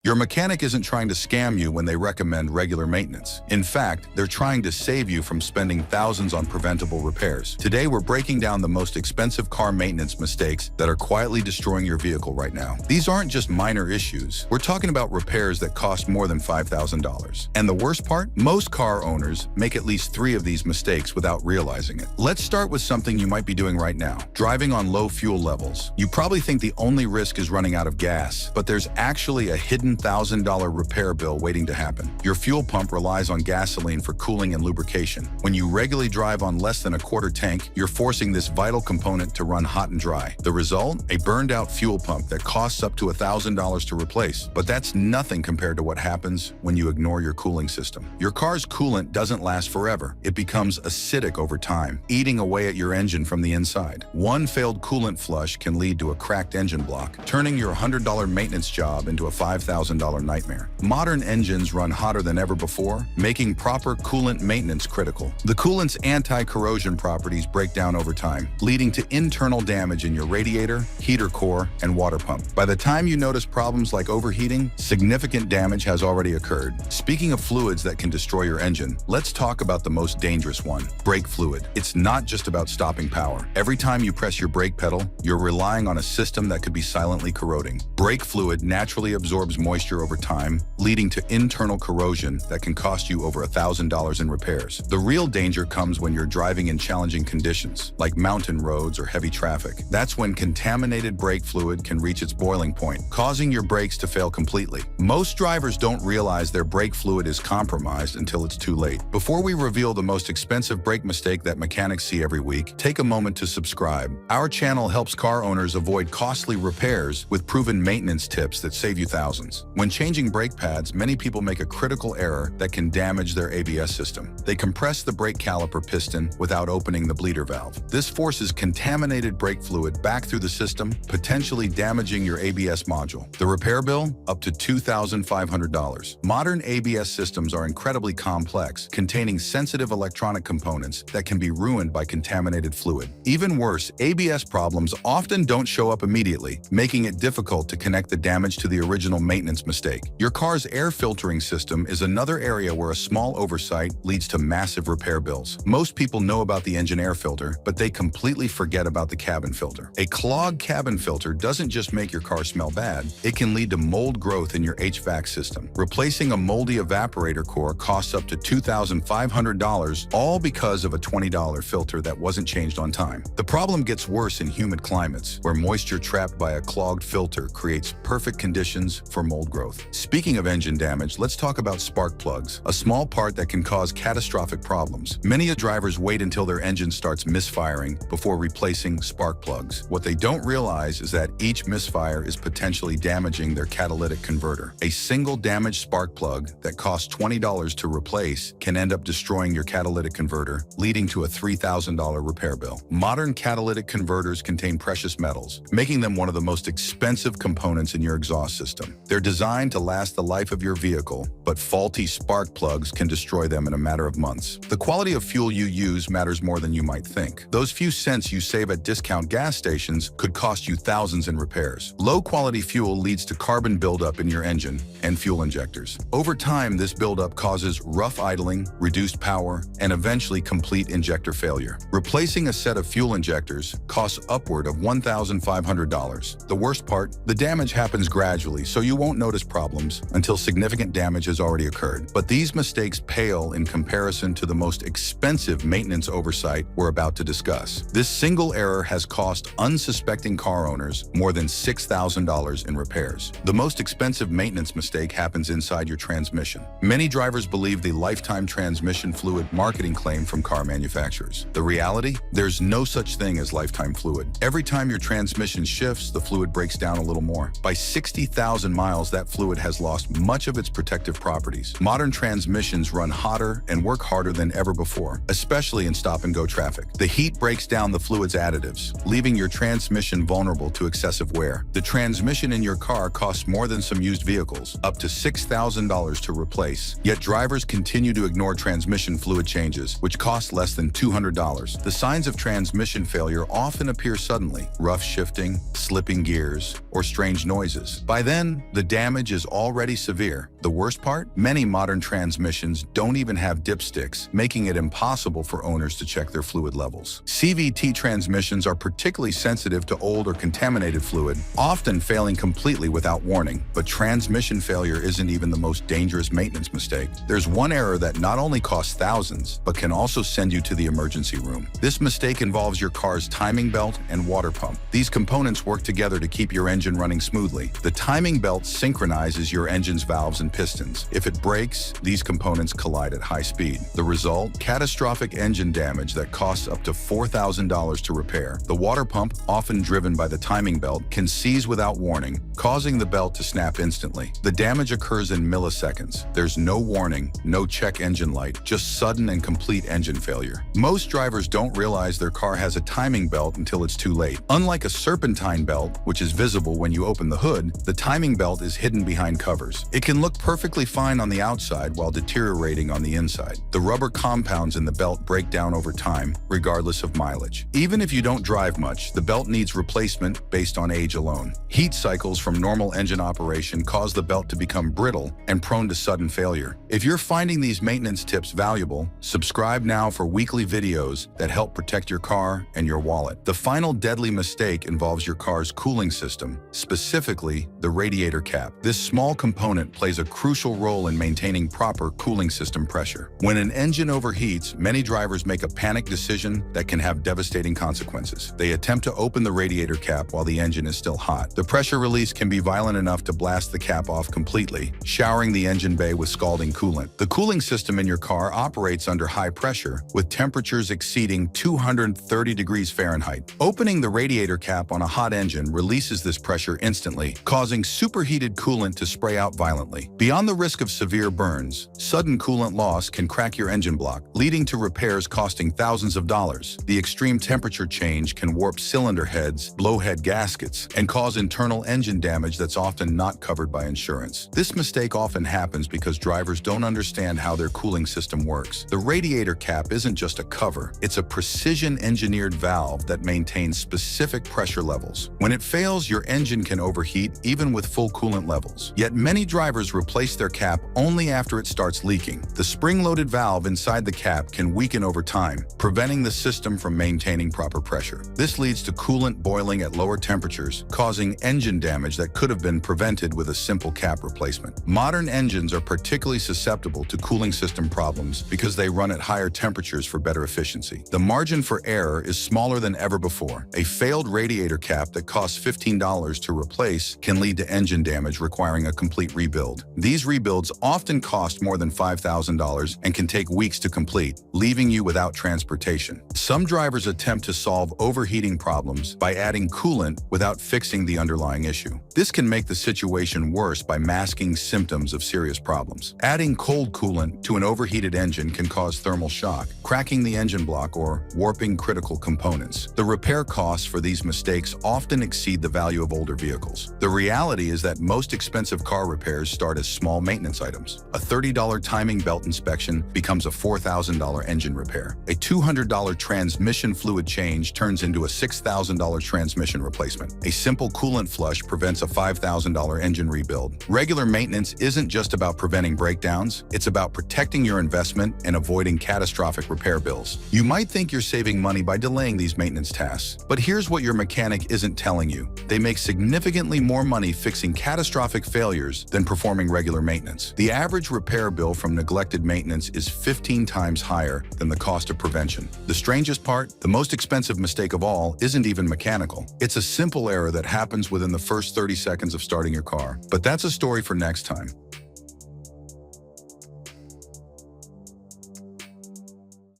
Your mechanic isn't trying to scam you when they recommend regular maintenance. In fact, they're trying to save you from spending thousands on preventable repairs. Today, we're breaking down the most expensive car maintenance mistakes that are quietly destroying your vehicle right now. These aren't just minor issues. We're talking about repairs that cost more than $5,000. And the worst part? Most car owners make at least 3 of these mistakes without realizing it. Let's start with something you might be doing right now. Driving on low fuel levels. You probably think the only risk is running out of gas, but there's actually a hidden $1,000 repair bill waiting to happen. Your fuel pump relies on gasoline for cooling and lubrication. When you regularly drive on less than a quarter tank, you're forcing this vital component to run hot and dry. The result? A burned out fuel pump that costs up to $1,000 to replace. But that's nothing compared to what happens when you ignore your cooling system. Your car's coolant doesn't last forever. It becomes acidic over time, eating away at your engine from the inside. One failed coolant flush can lead to a cracked engine block, turning your $100 maintenance job into a $5,000 nightmare. Modern engines run hotter than ever before, making proper coolant maintenance critical. The coolant's anti-corrosion properties break down over time, leading to internal damage in your radiator, heater core, and water pump. By the time you notice problems like overheating, significant damage has already occurred. Speaking of fluids that can destroy your engine, let's talk about the most dangerous one, brake fluid. It's not just about stopping power. Every time you press your brake pedal, you're relying on a system that could be silently corroding. Brake fluid naturally absorbs moisture over time, leading to internal corrosion that can cost you over $1,000 in repairs. The real danger comes when you're driving in challenging conditions, like mountain roads or heavy traffic. That's when contaminated brake fluid can reach its boiling point, causing your brakes to fail completely. Most drivers don't realize their brake fluid is compromised until it's too late. Before we reveal the most expensive brake mistake that mechanics see every week, take a moment to subscribe. Our channel helps car owners avoid costly repairs with proven maintenance tips that save you thousands. When changing brake pads, many people make a critical error that can damage their ABS system. They compress the brake caliper piston without opening the bleeder valve. This forces contaminated brake fluid back through the system, potentially damaging your ABS module. The repair bill? Up to $2,500. Modern ABS systems are incredibly complex, containing sensitive electronic components that can be ruined by contaminated fluid. Even worse, ABS problems often don't show up immediately, making it difficult to connect the damage to the original maintenance mistake. Your car's air filtering system is another area where a small oversight leads to massive repair bills. Most people know about the engine air filter, but they completely forget about the cabin filter. A clogged cabin filter doesn't just make your car smell bad, it can lead to mold growth in your HVAC system. Replacing a moldy evaporator core costs up to $2,500, all because of a $20 filter that wasn't changed on time. The problem gets worse in humid climates, where moisture trapped by a clogged filter creates perfect conditions for mold growth. Speaking of engine damage, let's talk about spark plugs, a small part that can cause catastrophic problems. Many drivers wait until their engine starts misfiring before replacing spark plugs. What they don't realize is that each misfire is potentially damaging their catalytic converter. A single damaged spark plug that costs $20 to replace can end up destroying your catalytic converter, leading to a $3,000 repair bill. Modern catalytic converters contain precious metals, making them one of the most expensive components in your exhaust system. They're designed to last the life of your vehicle, but faulty spark plugs can destroy them in a matter of months. The quality of fuel you use matters more than you might think. Those few cents you save at discount gas stations could cost you thousands in repairs. Low-quality fuel leads to carbon buildup in your engine and fuel injectors. Over time, this buildup causes rough idling, reduced power, and eventually complete injector failure. Replacing a set of fuel injectors costs upward of $1,500. The worst part? The damage happens gradually, so you won't notice problems until significant damage has already occurred. But these mistakes pale in comparison to the most expensive maintenance oversight we're about to discuss. This single error has cost unsuspecting car owners more than $6,000 in repairs. The most expensive maintenance mistake happens inside your transmission. Many drivers believe the lifetime transmission fluid marketing claim from car manufacturers. The reality? There's no such thing as lifetime fluid. Every time your transmission shifts, the fluid breaks down a little more. By 60,000 miles, that fluid has lost much of its protective properties. Modern transmissions run hotter and work harder than ever before, especially in stop-and-go traffic. The heat breaks down the fluid's additives, leaving your transmission vulnerable to excessive wear. The transmission in your car costs more than some used vehicles, up to $6,000 to replace. Yet drivers continue to ignore transmission fluid changes, which cost less than $200. The signs of transmission failure often appear suddenly: rough shifting, slipping gears, or strange noises. By then, the damage is already severe. The worst part? Many modern transmissions don't even have dipsticks, making it impossible for owners to check their fluid levels. CVT transmissions are particularly sensitive to old or contaminated fluid, often failing completely without warning. But transmission failure isn't even the most dangerous maintenance mistake. There's one error that not only costs thousands, but can also send you to the emergency room. This mistake involves your car's timing belt and water pump. These components work together to keep your engine running smoothly. The timing belt synchronizes your engine's valves and pistons. If it breaks, these components collide at high speed. The result? Catastrophic engine damage that costs up to $4,000 to repair. The water pump, often driven by the timing belt, can seize without warning, causing the belt to snap instantly. The damage occurs in milliseconds. There's no warning, no check engine light, just sudden and complete engine failure. Most drivers don't realize their car has a timing belt until it's too late. Unlike a serpentine belt, which is visible when you open the hood, the timing belt is hidden behind covers. It can look perfectly fine on the outside while deteriorating on the inside. The rubber compounds in the belt break down over time, regardless of mileage. Even if you don't drive much, the belt needs replacement based on age alone. Heat cycles from normal engine operation cause the belt to become brittle and prone to sudden failure. If you're finding these maintenance tips valuable, subscribe now for weekly videos that help protect your car and your wallet. The final deadly mistake involves your car's cooling system, specifically the radiator cap. This small component plays a crucial role in maintaining proper cooling system pressure. When an engine overheats, many drivers make a panic decision that can have devastating consequences. They attempt to open the radiator cap while the engine is still hot. The pressure release can be violent enough to blast the cap off completely, showering the engine bay with scalding coolant. The cooling system in your car operates under high pressure, with temperatures exceeding 230 degrees Fahrenheit. Opening the radiator cap on a hot engine releases this pressure instantly, causing superheated coolant to spray out violently. Beyond the risk of severe burns, sudden coolant loss can crack your engine block, leading to repairs costing thousands of dollars. The extreme temperature change can warp cylinder heads, blowhead gaskets, and cause internal engine damage that's often not covered by insurance. This mistake often happens because drivers don't understand how their cooling system works. The radiator cap isn't just a cover, it's a precision-engineered valve that maintains specific pressure levels. When it fails, your engine can overheat even with full coolant levels. Yet many drivers replace their cap only after it starts leaking. The spring-loaded valve inside the cap can weaken over time, preventing the system from maintaining proper pressure. This leads to coolant boiling at lower temperatures, causing engine damage that could have been prevented with a simple cap replacement. Modern engines are particularly susceptible to cooling system problems because they run at higher temperatures for better efficiency. The margin for error is smaller than ever before. A failed radiator cap that costs $15 to replace can lead to engine damage requiring a complete rebuild. These rebuilds often cost more than $5,000 and can take weeks to complete, leaving you without transportation. Some drivers attempt to solve overheating problems by adding coolant without fixing the underlying issue. This can make the situation worse by masking symptoms of serious problems. Adding cold coolant to an overheated engine can cause thermal shock, cracking the engine block or warping critical components. The repair costs for these mistakes often exceed the value of older vehicles. The reality is that most expensive car repairs start as small maintenance items. A $30 timing belt inspection becomes a $4,000 engine repair. A $200 transmission fluid change turns into a $6,000 transmission replacement. A simple coolant flush prevents a $5,000 engine rebuild. Regular maintenance isn't just about preventing breakdowns, it's about protecting your investment and avoiding catastrophic repair bills. You might think you're saving money by delaying these maintenance tasks, but here's what your mechanic isn't telling you. They make significantly more money fixing catastrophic failures than performing regular maintenance. The average repair bill from neglected maintenance is 15 times higher than the cost of prevention. The strangest part, the most expensive mistake of all, isn't even mechanical. It's a simple error that happens within the first 30 seconds of starting your car. But that's a story for next time.